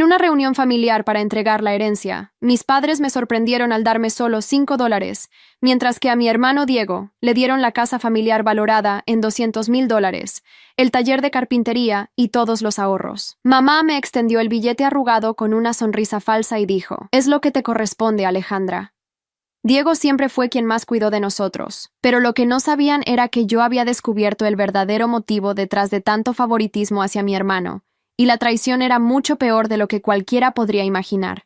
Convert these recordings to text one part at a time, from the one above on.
En una reunión familiar para entregar la herencia, mis padres me sorprendieron al darme solo $5, mientras que a mi hermano Diego le dieron la casa familiar valorada en $200,000, el taller de carpintería y todos los ahorros. Mamá me extendió el billete arrugado con una sonrisa falsa y dijo: «Es lo que te corresponde, Alejandra». Diego siempre fue quien más cuidó de nosotros, pero lo que no sabían era que yo había descubierto el verdadero motivo detrás de tanto favoritismo hacia mi hermano, y la traición era mucho peor de lo que cualquiera podría imaginar.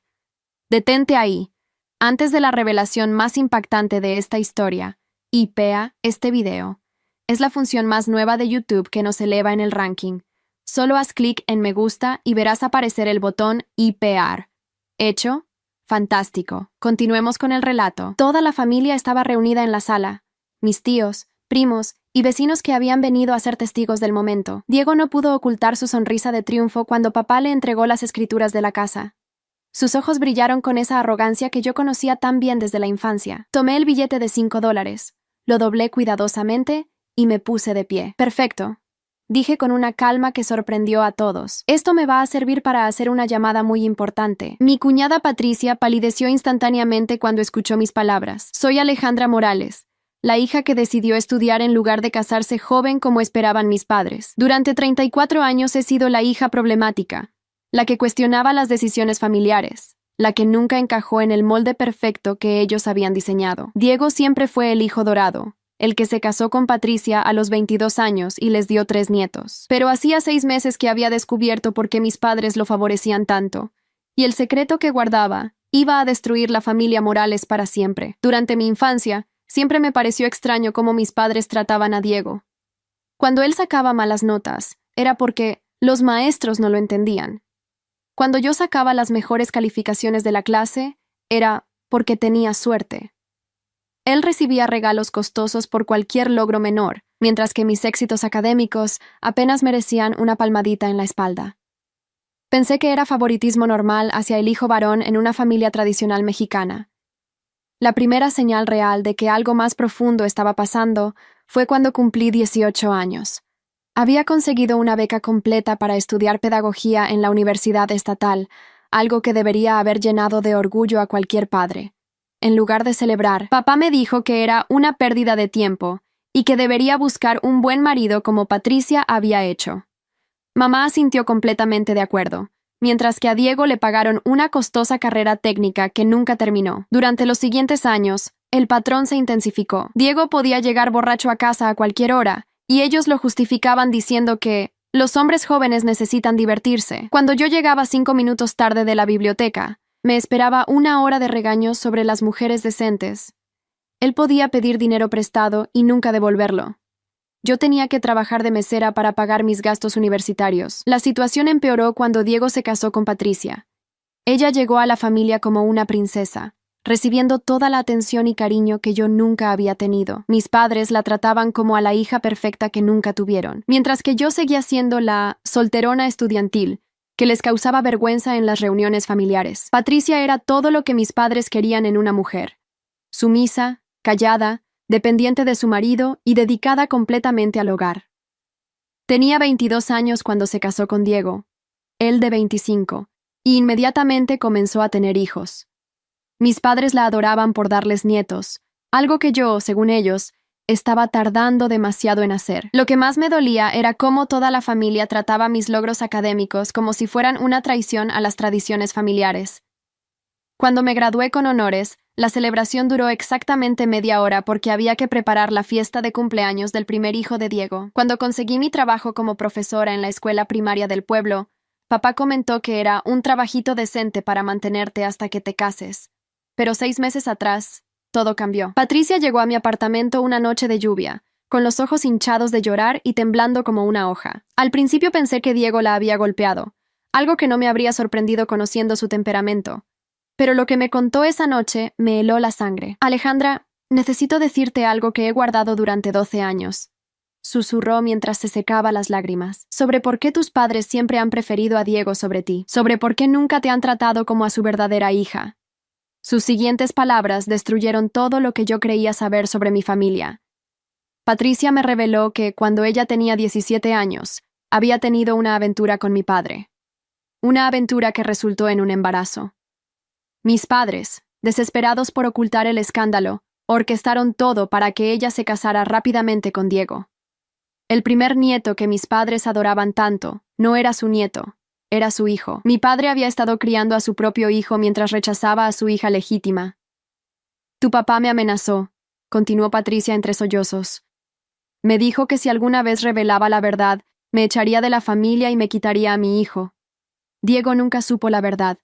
Detente ahí. Antes de la revelación más impactante de esta historia, IPEA, este video, es la función más nueva de YouTube que nos eleva en el ranking. Solo haz clic en me gusta y verás aparecer el botón IPEAR. ¿Hecho? Fantástico. Continuemos con el relato. Toda la familia estaba reunida en la sala. Mis tíos, primos y vecinos que habían venido a ser testigos del momento. Diego no pudo ocultar su sonrisa de triunfo cuando papá le entregó las escrituras de la casa. Sus ojos brillaron con esa arrogancia que yo conocía tan bien desde la infancia. Tomé el billete de $5, lo doblé cuidadosamente y me puse de pie. Perfecto, dije con una calma que sorprendió a todos. Esto me va a servir para hacer una llamada muy importante. Mi cuñada Patricia palideció instantáneamente cuando escuchó mis palabras. Soy Alejandra Morales, la hija que decidió estudiar en lugar de casarse joven como esperaban mis padres. Durante 34 años he sido la hija problemática, la que cuestionaba las decisiones familiares, la que nunca encajó en el molde perfecto que ellos habían diseñado. Diego siempre fue el hijo dorado, el que se casó con Patricia a los 22 años y les dio 3 nietos. Pero hacía 6 meses que había descubierto por qué mis padres lo favorecían tanto, y el secreto que guardaba iba a destruir la familia Morales para siempre. Durante mi infancia, siempre me pareció extraño cómo mis padres trataban a Diego. Cuando él sacaba malas notas, era porque los maestros no lo entendían. Cuando yo sacaba las mejores calificaciones de la clase, era porque tenía suerte. Él recibía regalos costosos por cualquier logro menor, mientras que mis éxitos académicos apenas merecían una palmadita en la espalda. Pensé que era favoritismo normal hacia el hijo varón en una familia tradicional mexicana. La primera señal real de que algo más profundo estaba pasando fue cuando cumplí 18 años. Había conseguido una beca completa para estudiar pedagogía en la Universidad Estatal, algo que debería haber llenado de orgullo a cualquier padre. En lugar de celebrar, papá me dijo que era una pérdida de tiempo y que debería buscar un buen marido como Patricia había hecho. Mamá asintió completamente de acuerdo, mientras que a Diego le pagaron una costosa carrera técnica que nunca terminó. Durante los siguientes años, el patrón se intensificó. Diego podía llegar borracho a casa a cualquier hora, y ellos lo justificaban diciendo que los hombres jóvenes necesitan divertirse. Cuando yo llegaba 5 minutos tarde de la biblioteca, me esperaba 1 hora de regaños sobre las mujeres decentes. Él podía pedir dinero prestado y nunca devolverlo. Yo tenía que trabajar de mesera para pagar mis gastos universitarios. La situación empeoró cuando Diego se casó con Patricia. Ella llegó a la familia como una princesa, recibiendo toda la atención y cariño que yo nunca había tenido. Mis padres la trataban como a la hija perfecta que nunca tuvieron, mientras que yo seguía siendo la solterona estudiantil, que les causaba vergüenza en las reuniones familiares. Patricia era todo lo que mis padres querían en una mujer: sumisa, callada, dependiente de su marido y dedicada completamente al hogar. Tenía 22 años cuando se casó con Diego, él de 25, y inmediatamente comenzó a tener hijos. Mis padres la adoraban por darles nietos, algo que yo, según ellos, estaba tardando demasiado en hacer. Lo que más me dolía era cómo toda la familia trataba mis logros académicos como si fueran una traición a las tradiciones familiares. Cuando me gradué con honores, la celebración duró exactamente media hora porque había que preparar la fiesta de cumpleaños del primer hijo de Diego. Cuando conseguí mi trabajo como profesora en la escuela primaria del pueblo, papá comentó que era un trabajito decente para mantenerte hasta que te cases. Pero 6 meses atrás, todo cambió. Patricia llegó a mi apartamento una noche de lluvia, con los ojos hinchados de llorar y temblando como una hoja. Al principio pensé que Diego la había golpeado, algo que no me habría sorprendido conociendo su temperamento. Pero lo que me contó esa noche me heló la sangre. Alejandra, necesito decirte algo que he guardado durante 12 años. Susurró mientras se secaba las lágrimas. Sobre por qué tus padres siempre han preferido a Diego sobre ti. Sobre por qué nunca te han tratado como a su verdadera hija. Sus siguientes palabras destruyeron todo lo que yo creía saber sobre mi familia. Patricia me reveló que, cuando ella tenía 17 años, había tenido una aventura con mi padre. una aventura que resultó en un embarazo. Mis padres, desesperados por ocultar el escándalo, orquestaron todo para que ella se casara rápidamente con Diego. El primer nieto que mis padres adoraban tanto no era su nieto, era su hijo. Mi padre había estado criando a su propio hijo mientras rechazaba a su hija legítima. Tu papá me amenazó, continuó Patricia entre sollozos. Me dijo que si alguna vez revelaba la verdad, me echaría de la familia y me quitaría a mi hijo. Diego nunca supo la verdad.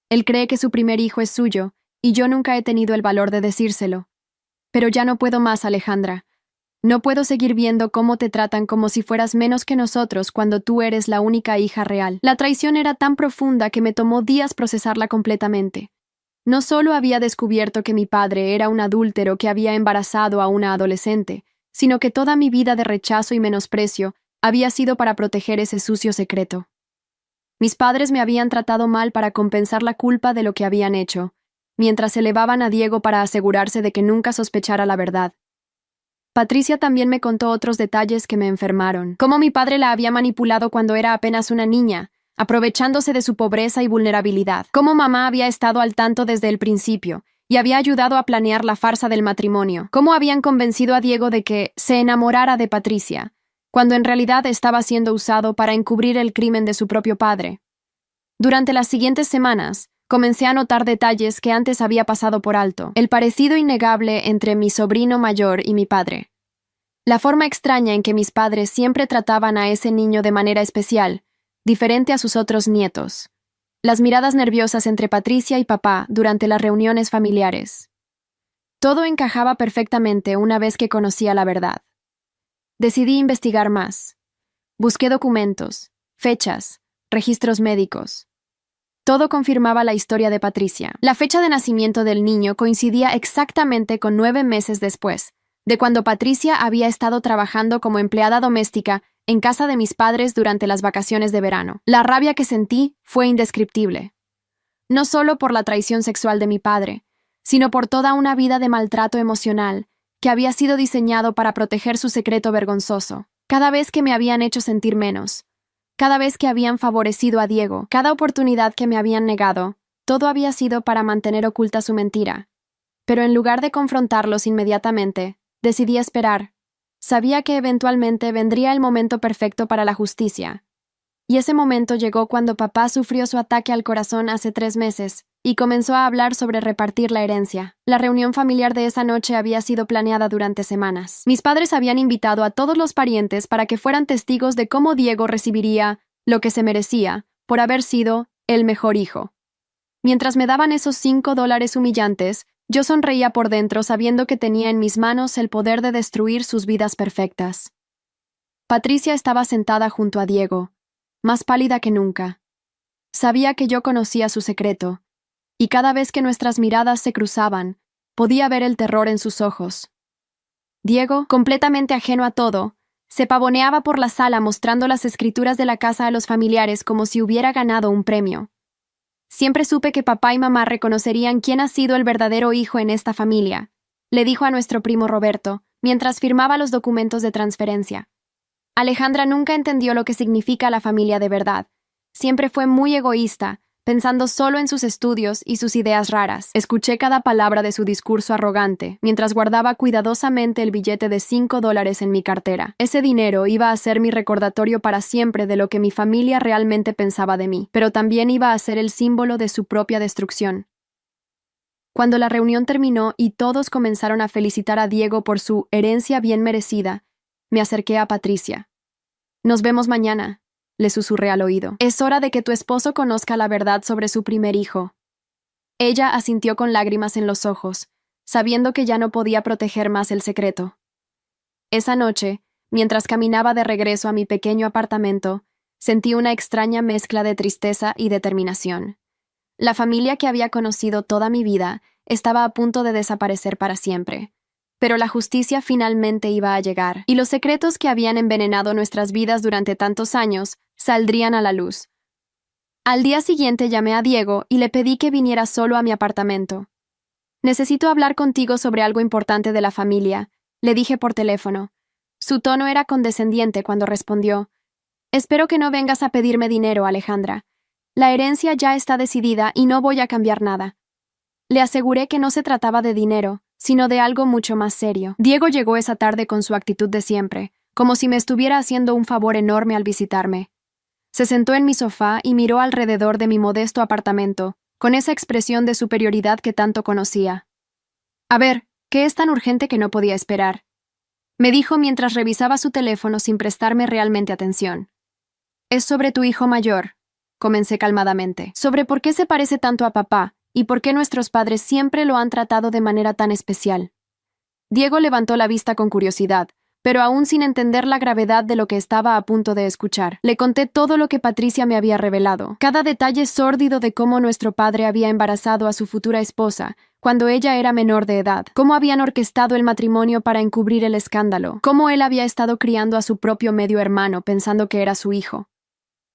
Él cree que su primer hijo es suyo, y yo nunca he tenido el valor de decírselo. Pero ya no puedo más, Alejandra. No puedo seguir viendo cómo te tratan como si fueras menos que nosotros cuando tú eres la única hija real. La traición era tan profunda que me tomó días procesarla completamente. No solo había descubierto que mi padre era un adúltero que había embarazado a una adolescente, sino que toda mi vida de rechazo y menosprecio había sido para proteger ese sucio secreto. Mis padres me habían tratado mal para compensar la culpa de lo que habían hecho, mientras elevaban a Diego para asegurarse de que nunca sospechara la verdad. Patricia también me contó otros detalles que me enfermaron, cómo mi padre la había manipulado cuando era apenas una niña, aprovechándose de su pobreza y vulnerabilidad, cómo mamá había estado al tanto desde el principio y había ayudado a planear la farsa del matrimonio, cómo habían convencido a Diego de que se enamorara de Patricia, cuando en realidad estaba siendo usado para encubrir el crimen de su propio padre. Durante las siguientes semanas, comencé a notar detalles que antes había pasado por alto, el parecido innegable entre mi sobrino mayor y mi padre. La forma extraña en que mis padres siempre trataban a ese niño de manera especial, diferente a sus otros nietos. Las miradas nerviosas entre Patricia y papá durante las reuniones familiares. Todo encajaba perfectamente una vez que conocía la verdad. Decidí investigar más. Busqué documentos, fechas, registros médicos. Todo confirmaba la historia de Patricia. La fecha de nacimiento del niño coincidía exactamente con 9 meses después, de cuando Patricia había estado trabajando como empleada doméstica en casa de mis padres durante las vacaciones de verano. La rabia que sentí fue indescriptible. No solo por la traición sexual de mi padre, sino por toda una vida de maltrato emocional que había sido diseñado para proteger su secreto vergonzoso. Cada vez que me habían hecho sentir menos, cada vez que habían favorecido a Diego, cada oportunidad que me habían negado, todo había sido para mantener oculta su mentira. Pero en lugar de confrontarlos inmediatamente, decidí esperar. Sabía que eventualmente vendría el momento perfecto para la justicia. Y ese momento llegó cuando papá sufrió su ataque al corazón hace 3 meses y comenzó a hablar sobre repartir la herencia. La reunión familiar de esa noche había sido planeada durante semanas. Mis padres habían invitado a todos los parientes para que fueran testigos de cómo Diego recibiría lo que se merecía por haber sido el mejor hijo. Mientras me daban esos $5 humillantes, yo sonreía por dentro sabiendo que tenía en mis manos el poder de destruir sus vidas perfectas. Patricia estaba sentada junto a Diego, más pálida que nunca. Sabía que yo conocía su secreto, y cada vez que nuestras miradas se cruzaban, podía ver el terror en sus ojos. Diego, completamente ajeno a todo, se pavoneaba por la sala mostrando las escrituras de la casa a los familiares como si hubiera ganado un premio. Siempre supe que papá y mamá reconocerían quién ha sido el verdadero hijo en esta familia, le dijo a nuestro primo Roberto, mientras firmaba los documentos de transferencia. Alejandra nunca entendió lo que significa la familia de verdad. Siempre fue muy egoísta, pensando solo en sus estudios y sus ideas raras. Escuché cada palabra de su discurso arrogante, mientras guardaba cuidadosamente el billete de $5 en mi cartera. Ese dinero iba a ser mi recordatorio para siempre de lo que mi familia realmente pensaba de mí, pero también iba a ser el símbolo de su propia destrucción. Cuando la reunión terminó y todos comenzaron a felicitar a Diego por su herencia bien merecida, me acerqué a Patricia. «Nos vemos mañana», le susurré al oído. «Es hora de que tu esposo conozca la verdad sobre su primer hijo». Ella asintió con lágrimas en los ojos, sabiendo que ya no podía proteger más el secreto. Esa noche, mientras caminaba de regreso a mi pequeño apartamento, sentí una extraña mezcla de tristeza y determinación. La familia que había conocido toda mi vida estaba a punto de desaparecer para siempre. Pero la justicia finalmente iba a llegar, y los secretos que habían envenenado nuestras vidas durante tantos años saldrían a la luz. Al día siguiente llamé a Diego y le pedí que viniera solo a mi apartamento. «Necesito hablar contigo sobre algo importante de la familia», le dije por teléfono. Su tono era condescendiente cuando respondió. «Espero que no vengas a pedirme dinero, Alejandra. La herencia ya está decidida y no voy a cambiar nada. Le aseguré que no se trataba de dinero, sino de algo mucho más serio. Diego llegó esa tarde con su actitud de siempre, como si me estuviera haciendo un favor enorme al visitarme. Se sentó en mi sofá y miró alrededor de mi modesto apartamento, con esa expresión de superioridad que tanto conocía. A ver, ¿qué es tan urgente que no podía esperar? Me dijo mientras revisaba su teléfono sin prestarme realmente atención. Es sobre tu hijo mayor, comencé calmadamente. Sobre por qué se parece tanto a papá y por qué nuestros padres siempre lo han tratado de manera tan especial. Diego levantó la vista con curiosidad, pero aún sin entender la gravedad de lo que estaba a punto de escuchar. Le conté todo lo que Patricia me había revelado, cada detalle sórdido de cómo nuestro padre había embarazado a su futura esposa, cuando ella era menor de edad, cómo habían orquestado el matrimonio para encubrir el escándalo, cómo él había estado criando a su propio medio hermano pensando que era su hijo.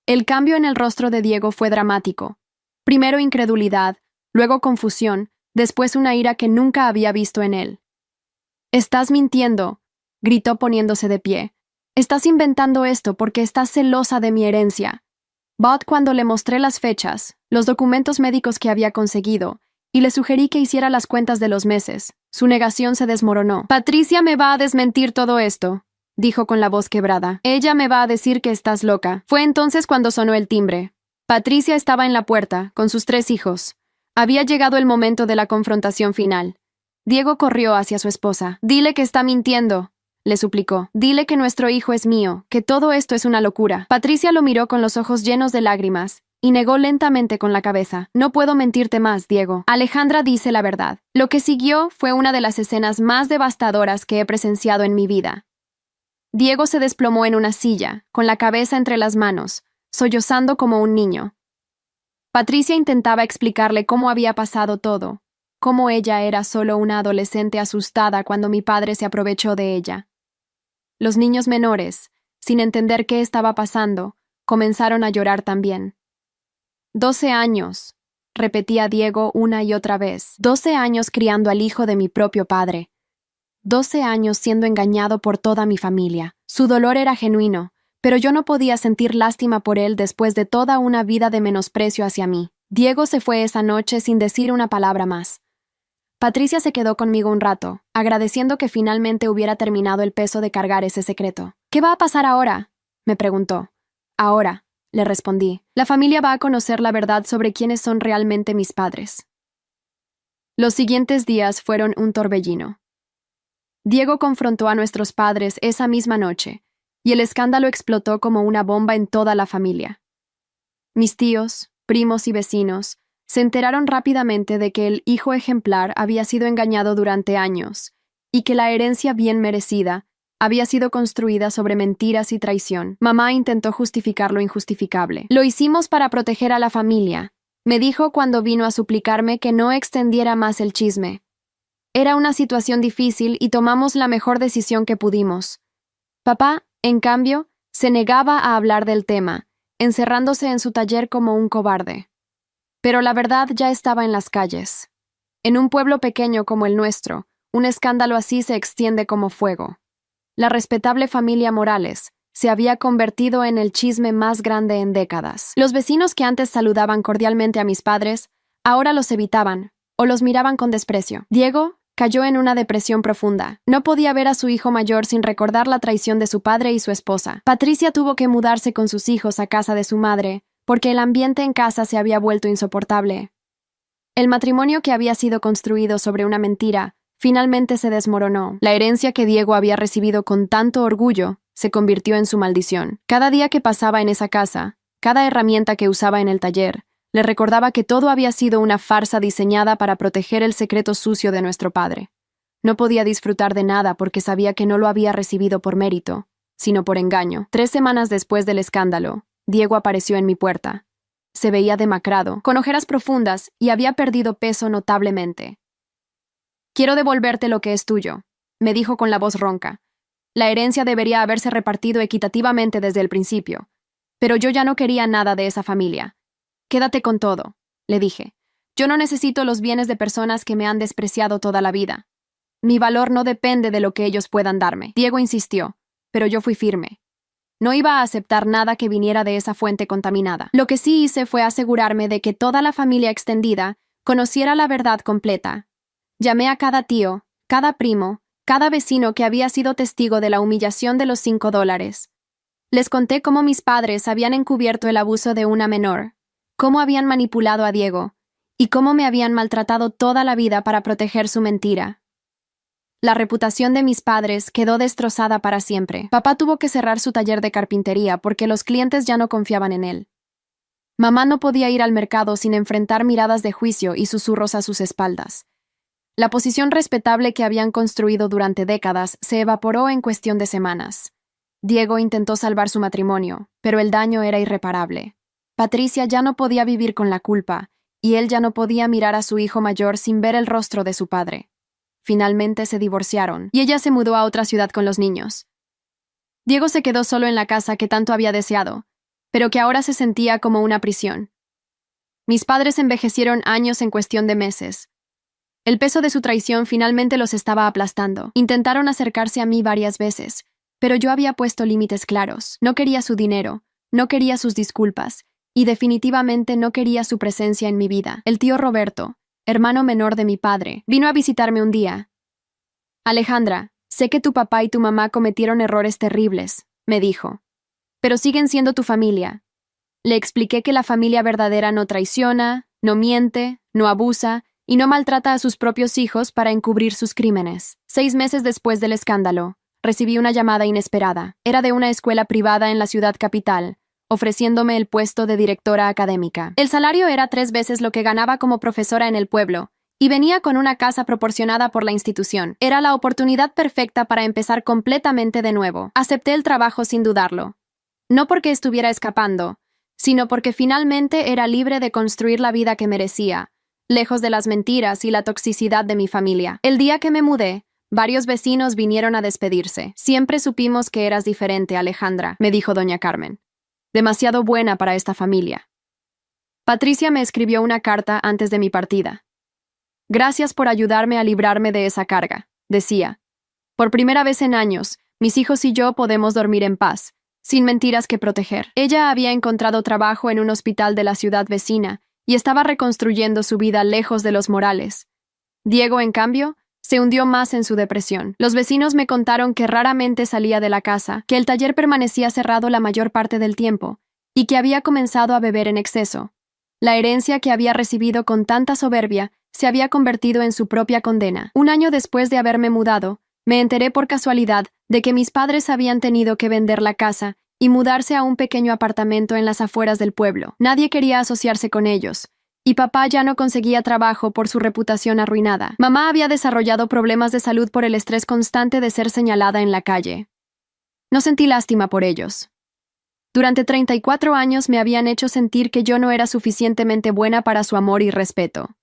El cambio en el rostro de Diego fue dramático. Primero incredulidad, luego confusión, después una ira que nunca había visto en él. «Estás mintiendo», gritó poniéndose de pie. «Estás inventando esto porque estás celosa de mi herencia». Cuando le mostré las fechas, los documentos médicos que había conseguido, y le sugerí que hiciera las cuentas de los meses, su negación se desmoronó. «Patricia me va a desmentir todo esto», dijo con la voz quebrada. «Ella me va a decir que estás loca». Fue entonces cuando sonó el timbre. Patricia estaba en la puerta, con sus 3 hijos. Había llegado el momento de la confrontación final. Diego corrió hacia su esposa. «Dile que está mintiendo», le suplicó. «Dile que nuestro hijo es mío, que todo esto es una locura». Patricia lo miró con los ojos llenos de lágrimas y negó lentamente con la cabeza. «No puedo mentirte más, Diego. Alejandra dice la verdad». Lo que siguió fue una de las escenas más devastadoras que he presenciado en mi vida. Diego se desplomó en una silla, con la cabeza entre las manos, sollozando como un niño. Patricia intentaba explicarle cómo había pasado todo, cómo ella era solo una adolescente asustada cuando mi padre se aprovechó de ella. Los niños menores, sin entender qué estaba pasando, comenzaron a llorar también. 12 años, repetía Diego una y otra vez. 12 años criando al hijo de mi propio padre. 12 años siendo engañado por toda mi familia. Su dolor era genuino, pero yo no podía sentir lástima por él después de toda una vida de menosprecio hacia mí. Diego se fue esa noche sin decir una palabra más. Patricia se quedó conmigo un rato, agradeciendo que finalmente hubiera terminado el peso de cargar ese secreto. «¿Qué va a pasar ahora?», me preguntó. «Ahora», le respondí, «la familia va a conocer la verdad sobre quiénes son realmente mis padres». Los siguientes días fueron un torbellino. Diego confrontó a nuestros padres esa misma noche, y el escándalo explotó como una bomba en toda la familia. Mis tíos, primos y vecinos se enteraron rápidamente de que el hijo ejemplar había sido engañado durante años, y que la herencia bien merecida había sido construida sobre mentiras y traición. Mamá intentó justificar lo injustificable. «Lo hicimos para proteger a la familia», me dijo cuando vino a suplicarme que no extendiera más el chisme. Era una situación difícil y tomamos la mejor decisión que pudimos. Papá, en cambio, se negaba a hablar del tema, encerrándose en su taller como un cobarde. Pero la verdad ya estaba en las calles. En un pueblo pequeño como el nuestro, un escándalo así se extiende como fuego. La respetable familia Morales se había convertido en el chisme más grande en décadas. Los vecinos que antes saludaban cordialmente a mis padres, ahora los evitaban o los miraban con desprecio. Diego cayó en una depresión profunda. No podía ver a su hijo mayor sin recordar la traición de su padre y su esposa. Patricia tuvo que mudarse con sus hijos a casa de su madre, porque el ambiente en casa se había vuelto insoportable. El matrimonio que había sido construido sobre una mentira finalmente se desmoronó. La herencia que Diego había recibido con tanto orgullo se convirtió en su maldición. Cada día que pasaba en esa casa, cada herramienta que usaba en el taller, le recordaba que todo había sido una farsa diseñada para proteger el secreto sucio de nuestro padre. No podía disfrutar de nada porque sabía que no lo había recibido por mérito, sino por engaño. 3 semanas después del escándalo, Diego apareció en mi puerta. Se veía demacrado, con ojeras profundas y había perdido peso notablemente. «Quiero devolverte lo que es tuyo», me dijo con la voz ronca. «La herencia debería haberse repartido equitativamente desde el principio, pero yo ya no quería nada de esa familia. Quédate con todo», le dije. «Yo no necesito los bienes de personas que me han despreciado toda la vida. Mi valor no depende de lo que ellos puedan darme». Diego insistió, pero yo fui firme. No iba a aceptar nada que viniera de esa fuente contaminada. Lo que sí hice fue asegurarme de que toda la familia extendida conociera la verdad completa. Llamé a cada tío, cada primo, cada vecino que había sido testigo de la humillación de los $5. Les conté cómo mis padres habían encubierto el abuso de una menor, cómo habían manipulado a Diego, y cómo me habían maltratado toda la vida para proteger su mentira. La reputación de mis padres quedó destrozada para siempre. Papá tuvo que cerrar su taller de carpintería porque los clientes ya no confiaban en él. Mamá no podía ir al mercado sin enfrentar miradas de juicio y susurros a sus espaldas. La posición respetable que habían construido durante décadas se evaporó en cuestión de semanas. Diego intentó salvar su matrimonio, pero el daño era irreparable. Patricia ya no podía vivir con la culpa, y él ya no podía mirar a su hijo mayor sin ver el rostro de su padre. Finalmente se divorciaron, y ella se mudó a otra ciudad con los niños. Diego se quedó solo en la casa que tanto había deseado, pero que ahora se sentía como una prisión. Mis padres envejecieron años en cuestión de meses. El peso de su traición finalmente los estaba aplastando. Intentaron acercarse a mí varias veces, pero yo había puesto límites claros. No quería su dinero, no quería sus disculpas, y definitivamente no quería su presencia en mi vida. El tío Roberto, hermano menor de mi padre, vino a visitarme un día. Alejandra, sé que tu papá y tu mamá cometieron errores terribles, me dijo, pero siguen siendo tu familia. Le expliqué que la familia verdadera no traiciona, no miente, no abusa y no maltrata a sus propios hijos para encubrir sus crímenes. 6 meses después del escándalo, recibí una llamada inesperada. Era de una escuela privada en la ciudad capital, ofreciéndome el puesto de directora académica. El salario era 3 veces lo que ganaba como profesora en el pueblo, y venía con una casa proporcionada por la institución. Era la oportunidad perfecta para empezar completamente de nuevo. Acepté el trabajo sin dudarlo. No porque estuviera escapando, sino porque finalmente era libre de construir la vida que merecía, lejos de las mentiras y la toxicidad de mi familia. El día que me mudé, varios vecinos vinieron a despedirse. Siempre supimos que eras diferente, Alejandra, me dijo doña Carmen. Demasiado buena para esta familia. Patricia me escribió una carta antes de mi partida. Gracias por ayudarme a librarme de esa carga, decía. Por primera vez en años, mis hijos y yo podemos dormir en paz, sin mentiras que proteger. Ella había encontrado trabajo en un hospital de la ciudad vecina y estaba reconstruyendo su vida lejos de los Morales. Diego, en cambio, se hundió más en su depresión. Los vecinos me contaron que raramente salía de la casa, que el taller permanecía cerrado la mayor parte del tiempo, y que había comenzado a beber en exceso. La herencia que había recibido con tanta soberbia se había convertido en su propia condena. Un año después de haberme mudado, me enteré por casualidad de que mis padres habían tenido que vender la casa y mudarse a un pequeño apartamento en las afueras del pueblo. Nadie quería asociarse con ellos, y papá ya no conseguía trabajo por su reputación arruinada. Mamá había desarrollado problemas de salud por el estrés constante de ser señalada en la calle. No sentí lástima por ellos. Durante 34 años me habían hecho sentir que yo no era suficientemente buena para su amor y respeto.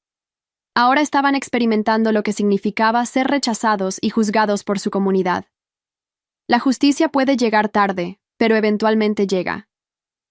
Ahora estaban experimentando lo que significaba ser rechazados y juzgados por su comunidad. La justicia puede llegar tarde, pero eventualmente llega.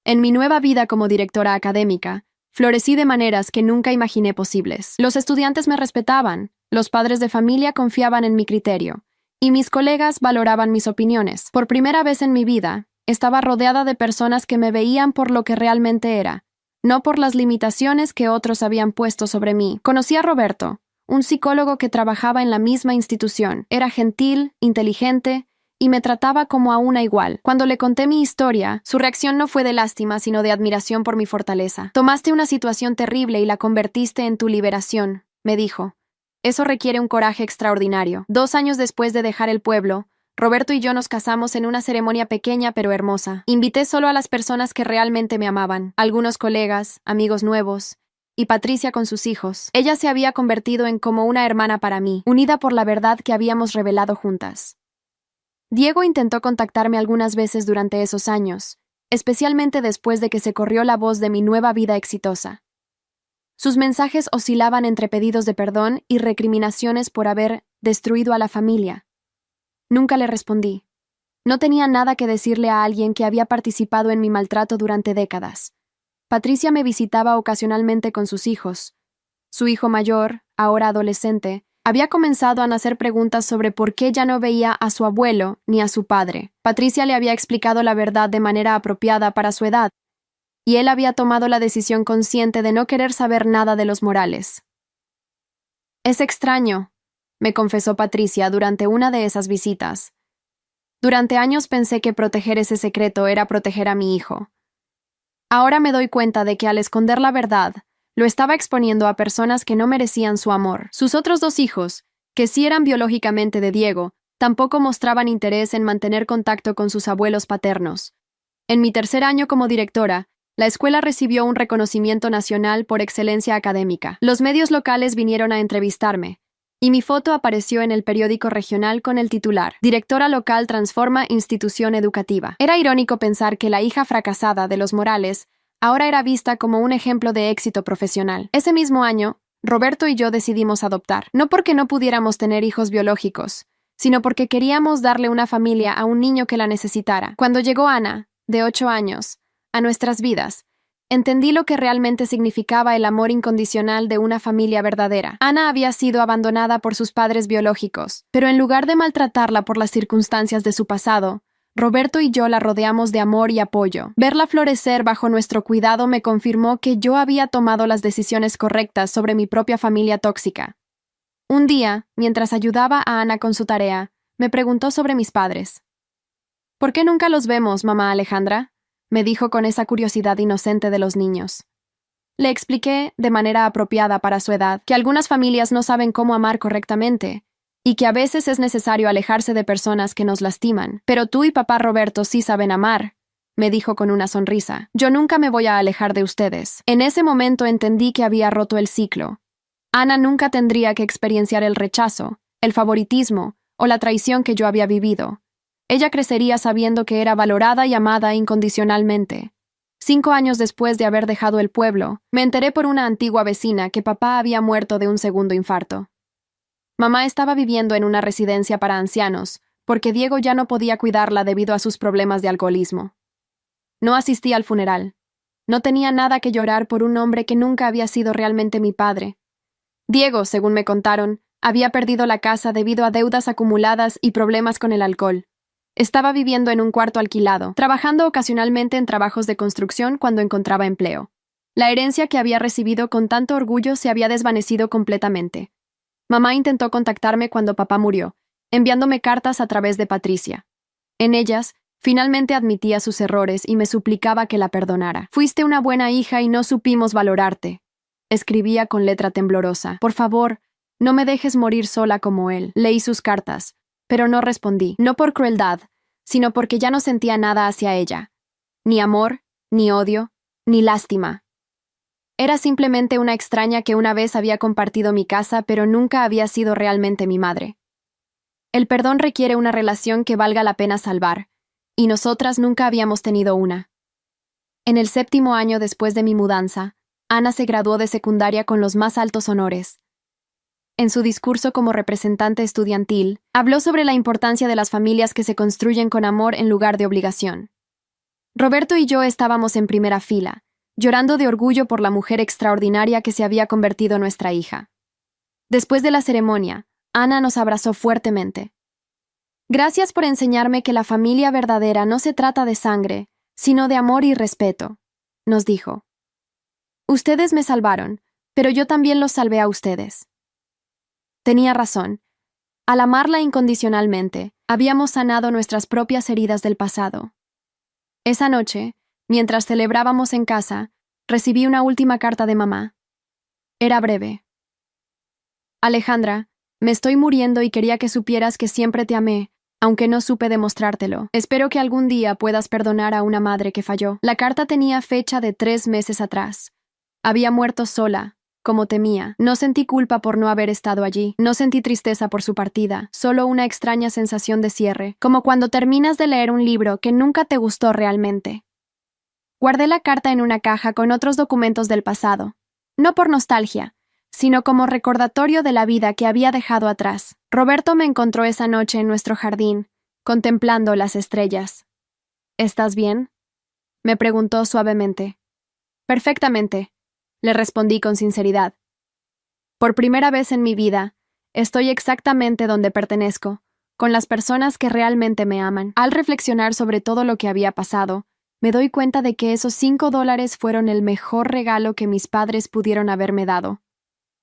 En mi nueva vida como directora académica, florecí de maneras que nunca imaginé posibles. Los estudiantes me respetaban, los padres de familia confiaban en mi criterio, y mis colegas valoraban mis opiniones. Por primera vez en mi vida, estaba rodeada de personas que me veían por lo que realmente era, no por las limitaciones que otros habían puesto sobre mí. Conocí a Roberto, un psicólogo que trabajaba en la misma institución. Era gentil, inteligente, y me trataba como a una igual. Cuando le conté mi historia, su reacción no fue de lástima, sino de admiración por mi fortaleza. Tomaste una situación terrible y la convertiste en tu liberación, me dijo. Eso requiere un coraje extraordinario. 2 años después de dejar el pueblo, Roberto y yo nos casamos en una ceremonia pequeña pero hermosa. Invité solo a las personas que realmente me amaban, algunos colegas, amigos nuevos, y Patricia con sus hijos. Ella se había convertido en como una hermana para mí, unida por la verdad que habíamos revelado juntas. Diego intentó contactarme algunas veces durante esos años, especialmente después de que se corrió la voz de mi nueva vida exitosa. Sus mensajes oscilaban entre pedidos de perdón y recriminaciones por haber destruido a la familia. Nunca le respondí. No tenía nada que decirle a alguien que había participado en mi maltrato durante décadas. Patricia me visitaba ocasionalmente con sus hijos. Su hijo mayor, ahora adolescente, Había comenzado a hacer preguntas sobre por qué ya no veía a su abuelo ni a su padre. Patricia le había explicado la verdad de manera apropiada para su edad, y él había tomado la decisión consciente de no querer saber nada de los Morales. «Es extraño», me confesó Patricia durante una de esas visitas. «Durante años pensé que proteger ese secreto era proteger a mi hijo. Ahora me doy cuenta de que al esconder la verdad, lo estaba exponiendo a personas que no merecían su amor. Sus otros dos hijos, que sí eran biológicamente de Diego, tampoco mostraban interés en mantener contacto con sus abuelos paternos. En mi tercer año como directora, la escuela recibió un reconocimiento nacional por excelencia académica. Los medios locales vinieron a entrevistarme, y mi foto apareció en el periódico regional con el titular: «Directora local transforma institución educativa». Era irónico pensar que la hija fracasada de los Morales ahora era vista como un ejemplo de éxito profesional. Ese mismo año, Roberto y yo decidimos adoptar, no porque no pudiéramos tener hijos biológicos, sino porque queríamos darle una familia a un niño que la necesitara. Cuando llegó Ana, de 8 años, a nuestras vidas, entendí lo que realmente significaba el amor incondicional de una familia verdadera. Ana había sido abandonada por sus padres biológicos, pero en lugar de maltratarla por las circunstancias de su pasado, Roberto y yo la rodeamos de amor y apoyo. Verla florecer bajo nuestro cuidado me confirmó que yo había tomado las decisiones correctas sobre mi propia familia tóxica. Un día, mientras ayudaba a Ana con su tarea, me preguntó sobre mis padres. «¿Por qué nunca los vemos, mamá Alejandra?», me dijo con esa curiosidad inocente de los niños. Le expliqué, de manera apropiada para su edad, que algunas familias no saben cómo amar correctamente, y que a veces es necesario alejarse de personas que nos lastiman. «Pero tú y papá Roberto sí saben amar», me dijo con una sonrisa. «Yo nunca me voy a alejar de ustedes». En ese momento entendí que había roto el ciclo. Ana nunca tendría que experienciar el rechazo, el favoritismo o la traición que yo había vivido. Ella crecería sabiendo que era valorada y amada incondicionalmente. 5 años después de haber dejado el pueblo, me enteré por una antigua vecina que papá había muerto de un segundo infarto. Mamá estaba viviendo en una residencia para ancianos, porque Diego ya no podía cuidarla debido a sus problemas de alcoholismo. No asistí al funeral. No tenía nada que llorar por un hombre que nunca había sido realmente mi padre. Diego, según me contaron, había perdido la casa debido a deudas acumuladas y problemas con el alcohol. Estaba viviendo en un cuarto alquilado, trabajando ocasionalmente en trabajos de construcción cuando encontraba empleo. La herencia que había recibido con tanto orgullo se había desvanecido completamente. Mamá intentó contactarme cuando papá murió, enviándome cartas a través de Patricia. En ellas, finalmente admitía sus errores y me suplicaba que la perdonara. «Fuiste una buena hija y no supimos valorarte», escribía con letra temblorosa. «Por favor, no me dejes morir sola como él». Leí sus cartas, pero no respondí, no por crueldad, sino porque ya no sentía nada hacia ella. Ni amor, ni odio, ni lástima. Era simplemente una extraña que una vez había compartido mi casa, pero nunca había sido realmente mi madre. El perdón requiere una relación que valga la pena salvar, y nosotras nunca habíamos tenido una. En el 7º año después de mi mudanza, Ana se graduó de secundaria con los más altos honores. En su discurso como representante estudiantil, habló sobre la importancia de las familias que se construyen con amor en lugar de obligación. Roberto y yo estábamos en primera fila, llorando de orgullo por la mujer extraordinaria que se había convertido nuestra hija. Después de la ceremonia, Ana nos abrazó fuertemente. «Gracias por enseñarme que la familia verdadera no se trata de sangre, sino de amor y respeto», nos dijo. «Ustedes me salvaron, pero yo también los salvé a ustedes». Tenía razón. Al amarla incondicionalmente, habíamos sanado nuestras propias heridas del pasado. Esa noche, mientras celebrábamos en casa, recibí una última carta de mamá. Era breve. «Alejandra, me estoy muriendo y quería que supieras que siempre te amé, aunque no supe demostrártelo. Espero que algún día puedas perdonar a una madre que falló». La carta tenía fecha de 3 meses atrás. Había muerto sola, como temía. No sentí culpa por no haber estado allí. No sentí tristeza por su partida, solo una extraña sensación de cierre, como cuando terminas de leer un libro que nunca te gustó realmente. Guardé la carta en una caja con otros documentos del pasado, no por nostalgia, sino como recordatorio de la vida que había dejado atrás. Roberto me encontró esa noche en nuestro jardín, contemplando las estrellas. «¿Estás bien?», me preguntó suavemente. «Perfectamente», le respondí con sinceridad. Por primera vez en mi vida, Estoy exactamente donde pertenezco, con las personas que realmente me aman. Al reflexionar sobre todo lo que había pasado, me doy cuenta de que esos $5 fueron el mejor regalo que mis padres pudieron haberme dado.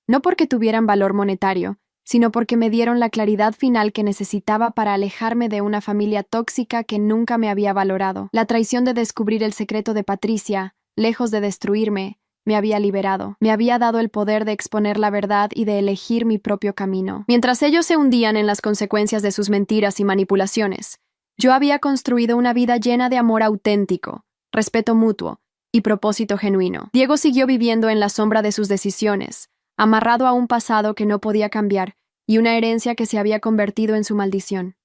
No porque tuvieran valor monetario, sino porque me dieron la claridad final que necesitaba para alejarme de una familia tóxica que nunca me había valorado. La traición de descubrir el secreto de Patricia, lejos de destruirme, me había liberado. Me había dado el poder de exponer la verdad y de elegir mi propio camino. Mientras ellos se hundían en las consecuencias de sus mentiras y manipulaciones, yo había construido una vida llena de amor auténtico, respeto mutuo y propósito genuino. Diego siguió viviendo en la sombra de sus decisiones, amarrado a un pasado que no podía cambiar y una herencia que se había convertido en su maldición.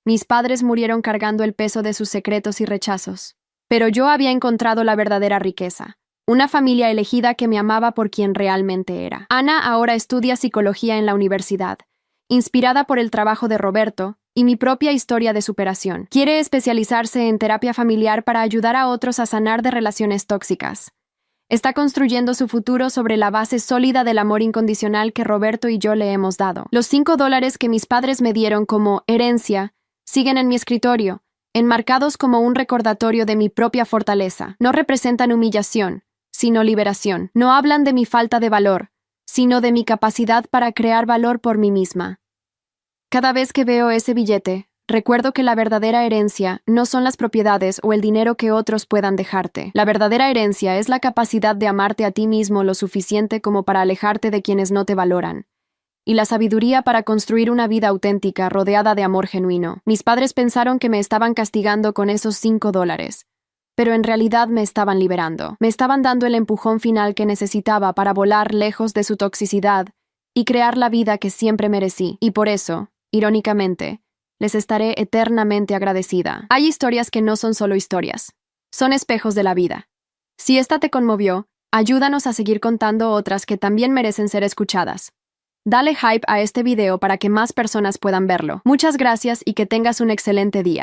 Mis padres murieron cargando el peso de sus secretos y rechazos, pero yo había encontrado la verdadera riqueza, una familia elegida que me amaba por quien realmente era. Ana ahora estudia psicología en la universidad, inspirada por el trabajo de Roberto y mi propia historia de superación. Quiere especializarse en terapia familiar para ayudar a otros a sanar de relaciones tóxicas. Está construyendo su futuro sobre la base sólida del amor incondicional que Roberto y yo le hemos dado. Los $5 que mis padres me dieron como herencia siguen en mi escritorio, enmarcados como un recordatorio de mi propia fortaleza. No representan humillación, sino liberación. No hablan de mi falta de valor, sino de mi capacidad para crear valor por mí misma. Cada vez que veo ese billete, recuerdo que la verdadera herencia no son las propiedades o el dinero que otros puedan dejarte. La verdadera herencia es la capacidad de amarte a ti mismo lo suficiente como para alejarte de quienes no te valoran, y la sabiduría para construir una vida auténtica rodeada de amor genuino. Mis padres pensaron que me estaban castigando con esos $5, pero en realidad me estaban liberando. Me estaban dando el empujón final que necesitaba para volar lejos de su toxicidad y crear la vida que siempre merecí. Y por eso, irónicamente, les estaré eternamente agradecida. Hay historias que no son solo historias, son espejos de la vida. Si esta te conmovió, ayúdanos a seguir contando otras que también merecen ser escuchadas. Dale hype a este video para que más personas puedan verlo. Muchas gracias y que tengas un excelente día.